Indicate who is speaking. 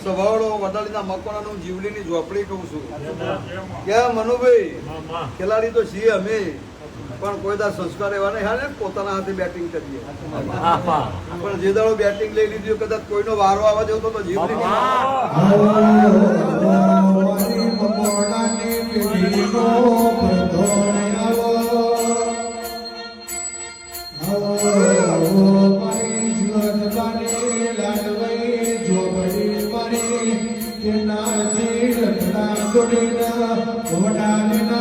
Speaker 1: સવાળો વડાલીના મકોનાનું જીવલીની ઝોપડી કહું છું કે મનુભાઈ ખેલાડી તો છીએ અમે પણ કોઈ દા સંસ્કાર એવા નહીં હાલે પોતાના હાથે બેટિંગ કરીએ પણ જે દાડો બેટિંગ લઈ લીધી કદાચ કોઈનો વારો આવવા જતો તો જીવલી
Speaker 2: વડાલી